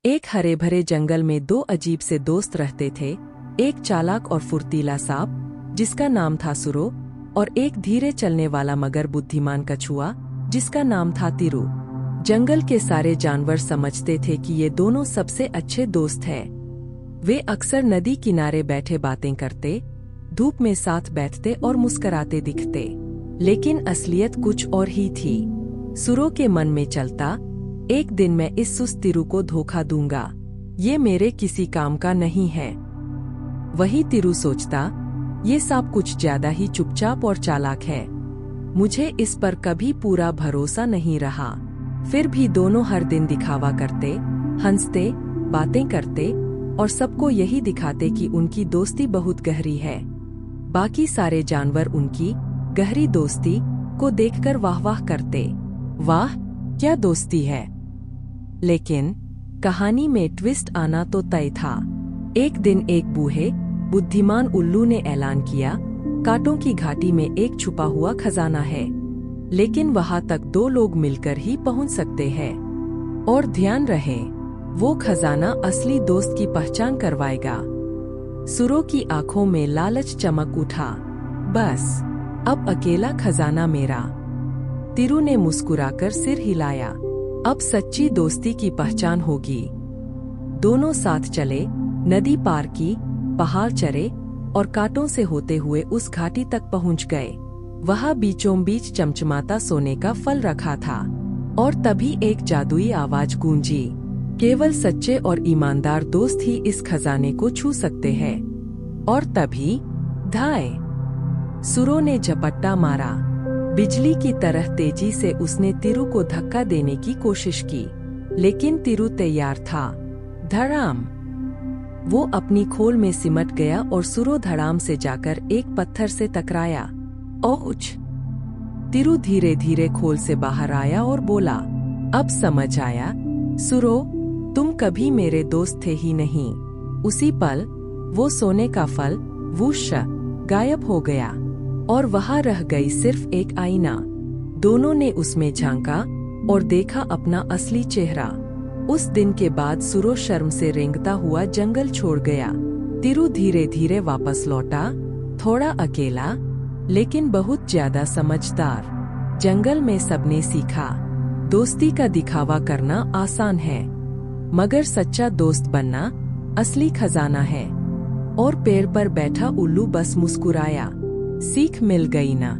एक हरे भरे जंगल में दो अजीब से दोस्त रहते थे। एक चालाक और फुर्तीला सांप जिसका नाम था सुरो, और एक धीरे चलने वाला मगर बुद्धिमान कछुआ जिसका नाम था तिरु। जंगल के सारे जानवर समझते थे कि ये दोनों सबसे अच्छे दोस्त हैं। वे अक्सर नदी किनारे बैठे बातें करते, धूप में साथ बैठते और मुस्कुराते दिखते। लेकिन असलियत कुछ और ही थी। सुरो के मन में चलता, एक दिन मैं इस सुस्त तिरु को धोखा दूंगा, ये मेरे किसी काम का नहीं है। वही तिरु सोचता, ये सांप कुछ ज्यादा ही चुपचाप और चालाक है, मुझे इस पर कभी पूरा भरोसा नहीं रहा। फिर भी दोनों हर दिन दिखावा करते, हंसते, बातें करते और सबको यही दिखाते कि उनकी दोस्ती बहुत गहरी है। बाकी सारे जानवर उनकी गहरी दोस्ती को देखकर वाह वाह करते, वाह क्या दोस्ती है। लेकिन कहानी में ट्विस्ट आना तो तय था। एक दिन एक बूढ़े बुद्धिमान उल्लू ने ऐलान किया, कांटों की घाटी में एक छुपा हुआ खजाना है, लेकिन वहां तक दो लोग मिलकर ही पहुंच सकते हैं। और ध्यान रहे, वो खजाना असली दोस्त की पहचान करवाएगा। सुरो की आंखों में लालच चमक उठा, बस अब अकेला खजाना मेरा। तिरु ने मुस्कुराकर सिर हिलाया, अब सच्ची दोस्ती की पहचान होगी। दोनों साथ चले, नदी पार की, पहाड़ चढ़े और कांटों से होते हुए उस घाटी तक पहुंच गए। वहां बीचों बीच चमचमाता सोने का फल रखा था। और तभी एक जादुई आवाज गूंजी, केवल सच्चे और ईमानदार दोस्त ही इस खजाने को छू सकते हैं। और तभी धाय, सुरो ने झपट्टा मारा। बिजली की तरह तेजी से उसने तिरु को धक्का देने की कोशिश की, लेकिन तिरु तैयार था। धड़ाम, वो अपनी खोल में सिमट गया और सुरो धड़ाम से जाकर एक पत्थर से टकराया। ओच! तिरु धीरे धीरे खोल से बाहर आया और बोला, अब समझ आया सुरो, तुम कभी मेरे दोस्त थे ही नहीं। उसी पल वो सोने का फल वूश गायब हो गया और वहां रह गई सिर्फ एक आईना। दोनों ने उसमें झांका और देखा अपना असली चेहरा। उस दिन के बाद सुरो शर्म से रेंगता हुआ जंगल छोड़ गया। तिरु धीरे धीरे वापस लौटा, थोड़ा अकेला लेकिन बहुत ज्यादा समझदार। जंगल में सबने सीखा, दोस्ती का दिखावा करना आसान है, मगर सच्चा दोस्त बनना असली खजाना है। और पेड़ पर बैठा उल्लू बस मुस्कुराया, सीख मिल गई ना।